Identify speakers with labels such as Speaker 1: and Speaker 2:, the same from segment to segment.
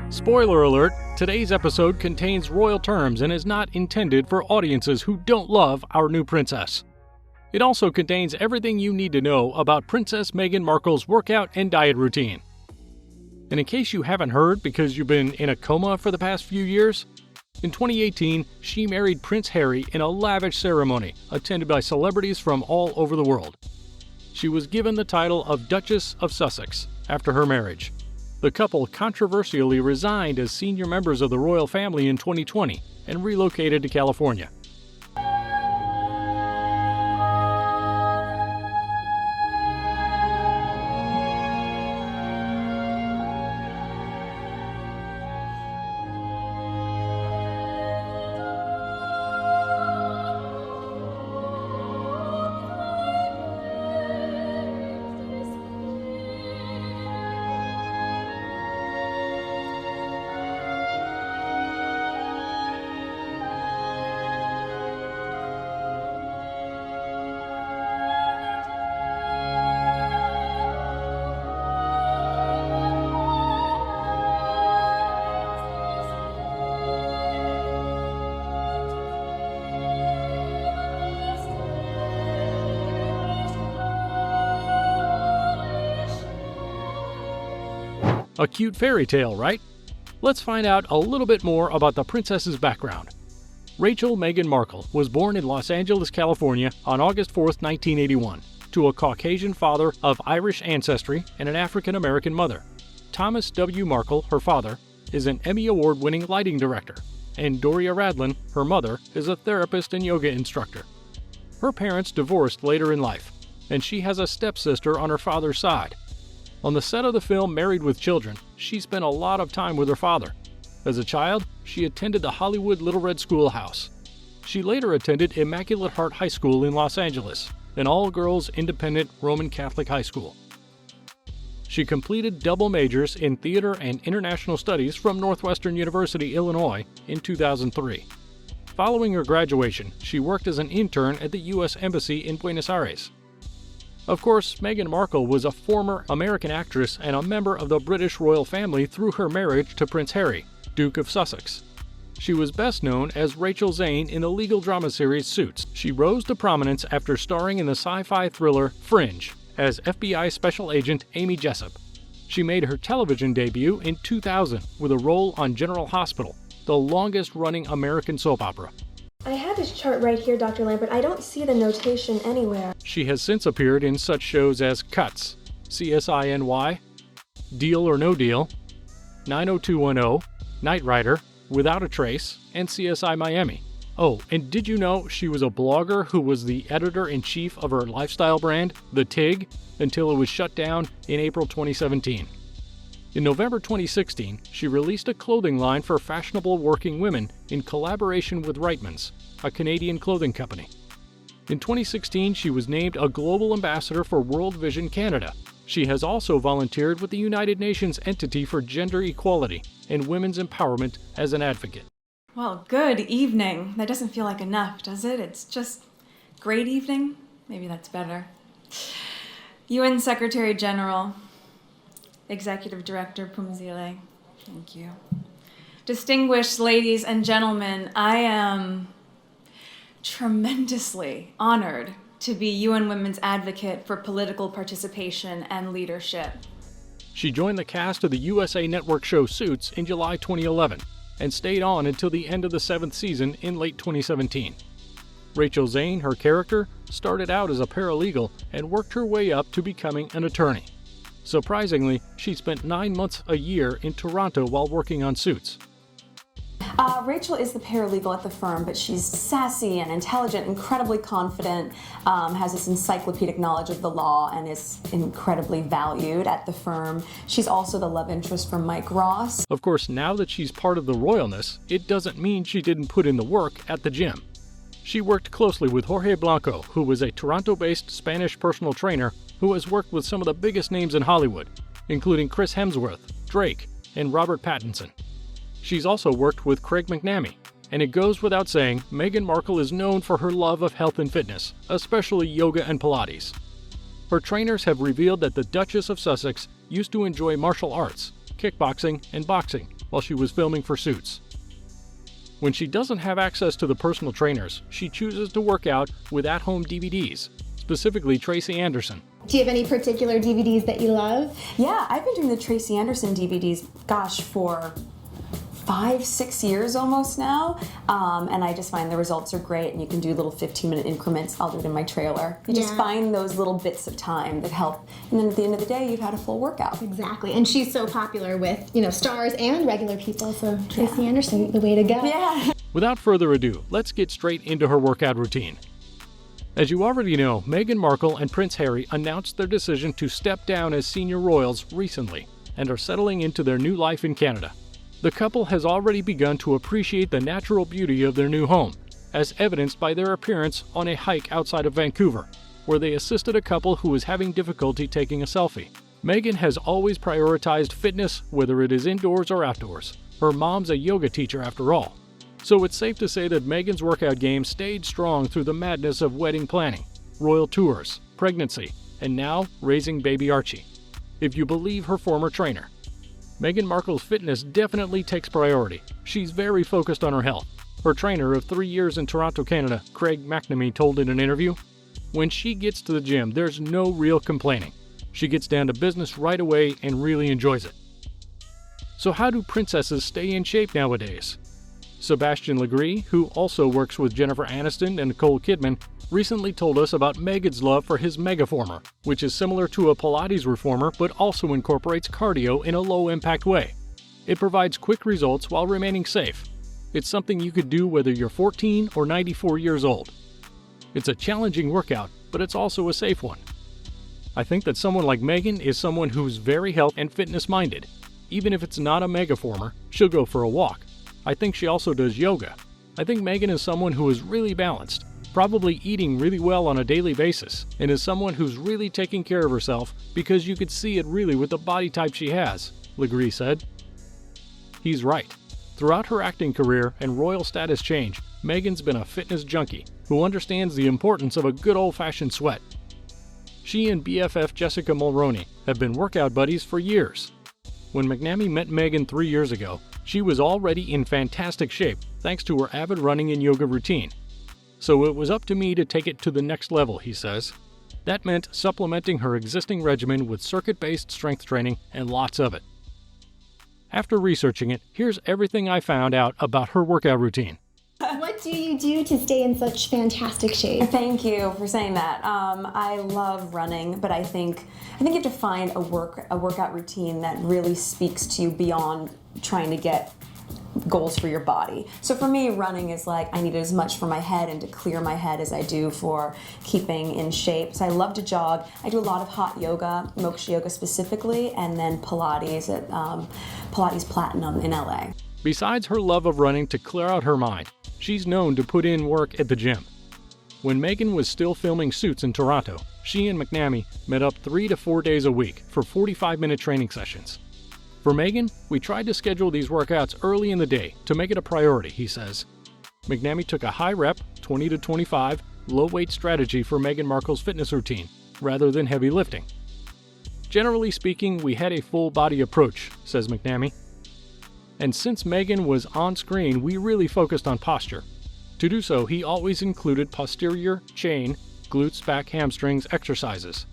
Speaker 1: Spoiler alert, today's episode contains royal terms and is not intended for audiences who don't love our new princess. It also contains everything you need to know about Princess Meghan Markle's workout and diet routine. And in case you haven't heard because you've been in a coma for the past few years, in 2018, she married Prince Harry in a lavish ceremony attended by celebrities from all over the world. She was given the title of Duchess of Sussex after her marriage. The couple controversially resigned as senior members of the royal family in 2020 and relocated to California. A cute fairy tale, right? Let's find out a little bit more about the princess's background. Rachel Meghan Markle was born in Los Angeles, California on August 4, 1981, to a Caucasian father of Irish ancestry and an African-American mother. Thomas W. Markle, her father, is an Emmy Award-winning lighting director, and Doria Radlin, her mother, is a therapist and yoga instructor. Her parents divorced later in life, and she has a stepsister on her father's side. On the set of the film Married with Children, she spent a lot of time with her father. As a child, she attended the Hollywood Little Red Schoolhouse. She later attended Immaculate Heart High School in Los Angeles, an all-girls independent Roman Catholic high school. She completed double majors in theater and international studies from Northwestern University, Illinois in 2003. Following her graduation, she worked as an intern at the U.S. Embassy in Buenos Aires. Of course, Meghan Markle was a former American actress and a member of the British royal family through her marriage to Prince Harry, Duke of Sussex. She was best known as Rachel Zane in the legal drama series Suits. She rose to prominence after starring in the sci-fi thriller Fringe as FBI Special Agent Amy Jessup. She made her television debut in 2000 with a role on General Hospital, the longest-running American soap opera.
Speaker 2: I have his chart right here, Dr. Lambert. I don't see the notation anywhere.
Speaker 1: She has since appeared in such shows as Cuts, CSI-NY, Deal or No Deal, 90210, Knight Rider, Without a Trace, and CSI Miami. Oh, and did you know she was a blogger who was the editor-in-chief of her lifestyle brand, The Tig, until it was shut down in April 2017. In November 2016, she released a clothing line for fashionable working women in collaboration with Reitmans, a Canadian clothing company. In 2016, she was named a global ambassador for World Vision Canada. She has also volunteered with the United Nations Entity for Gender Equality and Women's Empowerment as an advocate.
Speaker 3: Well, good evening. That doesn't feel like enough, does it? It's just great evening? Maybe that's better. UN Secretary General, Executive Director Pumzile, thank you. Distinguished ladies and gentlemen, I am tremendously honored to be UN Women's Advocate for Political Participation and Leadership.
Speaker 1: She joined the cast of the USA Network show Suits in July 2011 and stayed on until the end of the 7th season in late 2017. Rachel Zane, her character, started out as a paralegal and worked her way up to becoming an attorney. Surprisingly, she spent 9 months a year in Toronto while working on Suits.
Speaker 4: Rachel is the paralegal at the firm, but she's sassy and intelligent, incredibly confident, has this encyclopedic knowledge of the law, and is incredibly valued at the firm. She's also the love interest for Mike Ross.
Speaker 1: Of course, now that she's part of the royalness, it doesn't mean she didn't put in the work at the gym. She worked closely with Jorge Blanco, who was a Toronto-based Spanish personal trainer who has worked with some of the biggest names in Hollywood, including Chris Hemsworth, Drake, and Robert Pattinson. She's also worked with Craig McNamee, and it goes without saying, Meghan Markle is known for her love of health and fitness, especially yoga and Pilates. Her trainers have revealed that the Duchess of Sussex used to enjoy martial arts, kickboxing, and boxing while she was filming for Suits. When she doesn't have access to the personal trainers, she chooses to work out with at-home DVDs, specifically Tracy Anderson.
Speaker 5: Do you have any particular DVDs that you love?
Speaker 4: Yeah, I've been doing the Tracy Anderson DVDs, gosh, for 5-6 years almost now, and I just find the results are great, and you can do little 15-minute increments. I'll do it in my trailer. You just find those little bits of time that help, and then at the end of the day, you've had a full workout.
Speaker 5: Exactly, and she's so popular with, stars and regular people, so Tracy Anderson, the way to go.
Speaker 4: Yeah.
Speaker 1: Without further ado, let's get straight into her workout routine. As you already know, Meghan Markle and Prince Harry announced their decision to step down as senior royals recently and are settling into their new life in Canada. The couple has already begun to appreciate the natural beauty of their new home, as evidenced by their appearance on a hike outside of Vancouver, where they assisted a couple who was having difficulty taking a selfie. Meghan has always prioritized fitness, whether it is indoors or outdoors. Her mom's a yoga teacher after all. So it's safe to say that Meghan's workout game stayed strong through the madness of wedding planning, royal tours, pregnancy, and now raising baby Archie, if you believe her former trainer. Meghan Markle's fitness definitely takes priority. She's very focused on her health. Her trainer of 3 years in Toronto, Canada, Craig McNamee, told in an interview, "When she gets to the gym, there's no real complaining. She gets down to business right away and really enjoys it." So how do princesses stay in shape nowadays? Sebastian Legree, who also works with Jennifer Aniston and Nicole Kidman, recently told us about Meghan's love for his Megaformer, which is similar to a Pilates reformer but also incorporates cardio in a low-impact way. It provides quick results while remaining safe. It's something you could do whether you're 14 or 94 years old. It's a challenging workout, but it's also a safe one. I think that someone like Meghan is someone who's very health and fitness-minded. Even if it's not a Megaformer, she'll go for a walk. I think she also does yoga. I think Meghan is someone who is really balanced, probably eating really well on a daily basis, and is someone who's really taking care of herself because you could see it really with the body type she has, Legree said. He's right. Throughout her acting career and royal status change, Meghan's been a fitness junkie who understands the importance of a good old-fashioned sweat. She and BFF Jessica Mulroney have been workout buddies for years. When McNamee met Meghan 3 years ago, she was already in fantastic shape thanks to her avid running and yoga routine. So it was up to me to take it to the next level, he says. That meant supplementing her existing regimen with circuit-based strength training and lots of it. After researching it, here's everything I found out about her workout routine.
Speaker 5: What do you do to stay in such fantastic shape?
Speaker 4: Thank you for saying that. I love running, but I think you have to find a workout routine that really speaks to you beyond trying to get goals for your body. So for me, running is like I need as much for my head and to clear my head as I do for keeping in shape. So I love to jog. I do a lot of hot yoga, moksha yoga specifically, and then Pilates at Pilates Platinum in LA.
Speaker 1: Besides her love of running to clear out her mind, she's known to put in work at the gym. When Meghan was still filming Suits in Toronto, she and McNamee met up 3 to 4 days a week for 45-minute training sessions. For Meghan, we tried to schedule these workouts early in the day to make it a priority, he says. McNamee took a high-rep, 20 to 25, low-weight strategy for Meghan Markle's fitness routine, rather than heavy lifting. Generally speaking, we had a full-body approach, says McNamee. And since Meghan was on screen, we really focused on posture. To do so, he always included posterior, chain, glutes, back, hamstrings exercises,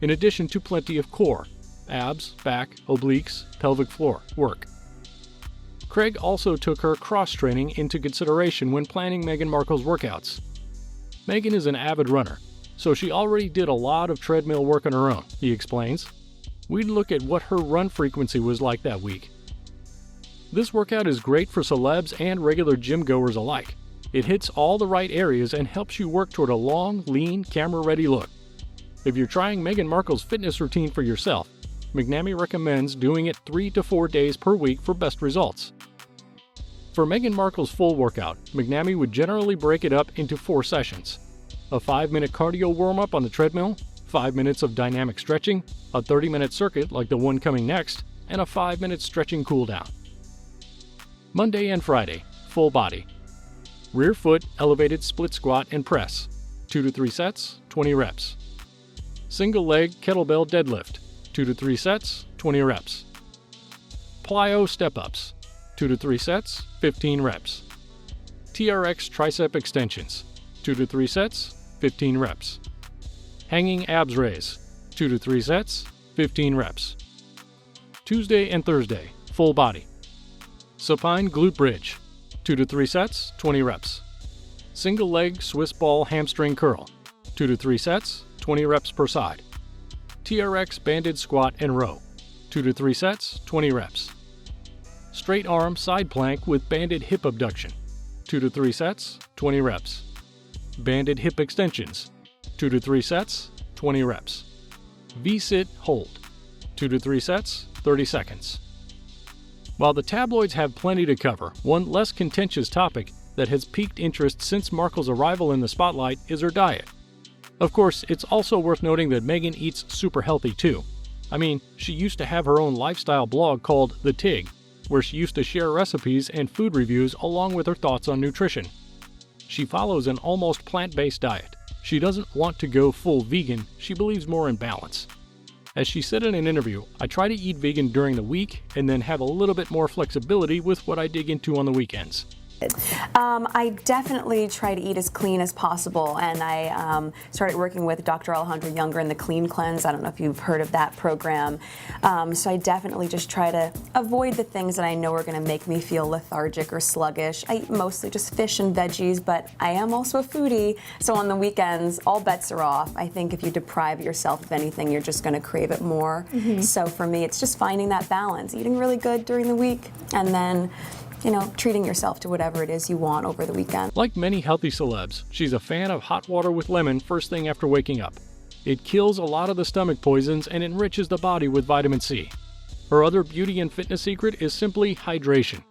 Speaker 1: in addition to plenty of core, abs, back, obliques, pelvic floor work. Craig also took her cross-training into consideration when planning Meghan Markle's workouts. Meghan is an avid runner, so she already did a lot of treadmill work on her own, he explains. We'd look at what her run frequency was like that week. This workout is great for celebs and regular gym goers alike. It hits all the right areas and helps you work toward a long, lean, camera-ready look. If you're trying Meghan Markle's fitness routine for yourself, McNamee recommends doing it 3 to 4 days per week for best results. For Meghan Markle's full workout, McNamee would generally break it up into 4 sessions. A 5-minute cardio warm-up on the treadmill, 5 minutes of dynamic stretching, a 30-minute circuit like the one coming next, and a 5-minute stretching cool-down. Monday and Friday, full body. Rear foot, elevated split squat and press, 2 to 3 sets, 20 reps. Single leg kettlebell deadlift, 2 to 3 sets, 20 reps. plyo step-ups, 2 to 3 sets, 15 reps. TRX tricep extensions, 2 to 3 sets, 15 reps. Hanging abs raise, 2 to 3 sets, 15 reps. Tuesday and Thursday, full body. Supine glute bridge, 2 to 3 sets, 20 reps. Single leg Swiss ball hamstring curl, 2 to 3 sets, 20 reps per side. TRX banded squat and row, 2 to 3 sets, 20 reps. Straight arm side plank with banded hip abduction, 2 to 3 sets, 20 reps. Banded hip extensions, 2 to 3 sets, 20 reps. V-sit hold, 2 to 3 sets, 30 seconds. While the tabloids have plenty to cover, one less contentious topic that has piqued interest since Markle's arrival in the spotlight is her diet. Of course, it's also worth noting that Meghan eats super healthy too. I mean, she used to have her own lifestyle blog called The Tig, where she used to share recipes and food reviews along with her thoughts on nutrition. She follows an almost plant-based diet. She doesn't want to go full vegan, she believes more in balance. As she said in an interview, I try to eat vegan during the week and then have a little bit more flexibility with what I dig into on the weekends.
Speaker 4: I definitely try to eat as clean as possible, and I started working with Dr. Alejandro Younger in the Clean Cleanse. I don't know if you've heard of that program. So I definitely just try to avoid the things that I know are going to make me feel lethargic or sluggish. I eat mostly just fish and veggies, but I am also a foodie, so on the weekends, all bets are off. I think if you deprive yourself of anything, you're just going to crave it more. So for me, it's just finding that balance, eating really good during the week, and then treating yourself to whatever it is you want over the weekend.
Speaker 1: Like many healthy celebs, she's a fan of hot water with lemon first thing after waking up. It kills a lot of the stomach poisons and enriches the body with vitamin C. Her other beauty and fitness secret is simply hydration.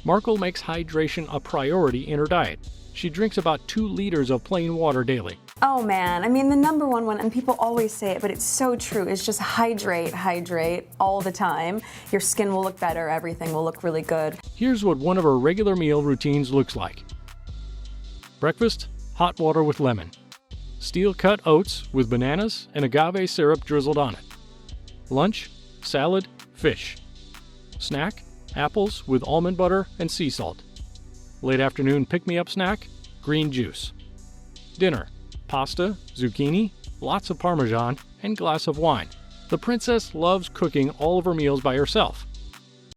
Speaker 1: Markle makes hydration a priority in her diet. She drinks about 2 liters of plain water daily.
Speaker 4: Oh man, I mean the number one, and people always say it, but it's so true, is just hydrate all the time. Your skin will look better, everything will look really good.
Speaker 1: Here's what one of her regular meal routines looks like. Breakfast, hot water with lemon. Steel-cut oats with bananas and agave syrup drizzled on it. Lunch, salad, fish. Snack, apples with almond butter and sea salt. Late afternoon pick-me-up snack, green juice. Dinner, pasta, zucchini, lots of Parmesan, and glass of wine. The princess loves cooking all of her meals by herself.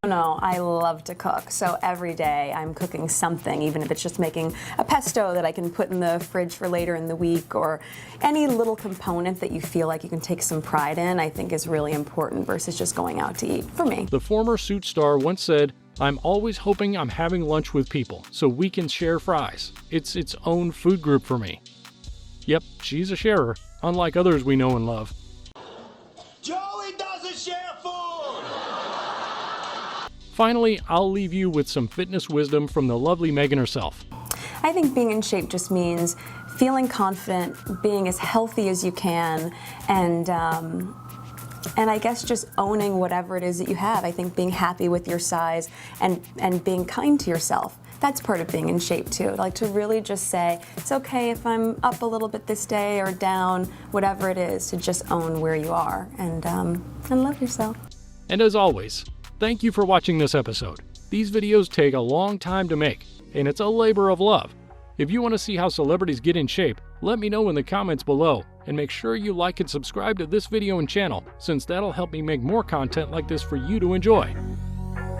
Speaker 4: No, I love to cook, so every day I'm cooking something, even if it's just making a pesto that I can put in the fridge for later in the week, or any little component that you feel like you can take some pride in, I think is really important versus just going out to eat, for me.
Speaker 1: The former Suits star once said, "I'm always hoping I'm having lunch with people so we can share fries. It's its own food group for me." Yep, she's a sharer, unlike others we know and love.
Speaker 6: Joey doesn't share food!
Speaker 1: Finally, I'll leave you with some fitness wisdom from the lovely Meghan herself.
Speaker 4: I think being in shape just means feeling confident, being as healthy as you can, and I guess just owning whatever it is that you have. I think being happy with your size and being kind to yourself. That's part of being in shape too. Like to really just say, it's okay if I'm up a little bit this day or down, whatever it is, to just own where you are and love yourself.
Speaker 1: And as always, thank you for watching this episode. These videos take a long time to make, and it's a labor of love. If you want to see how celebrities get in shape, let me know in the comments below, and make sure you like and subscribe to this video and channel, since that'll help me make more content like this for you to enjoy.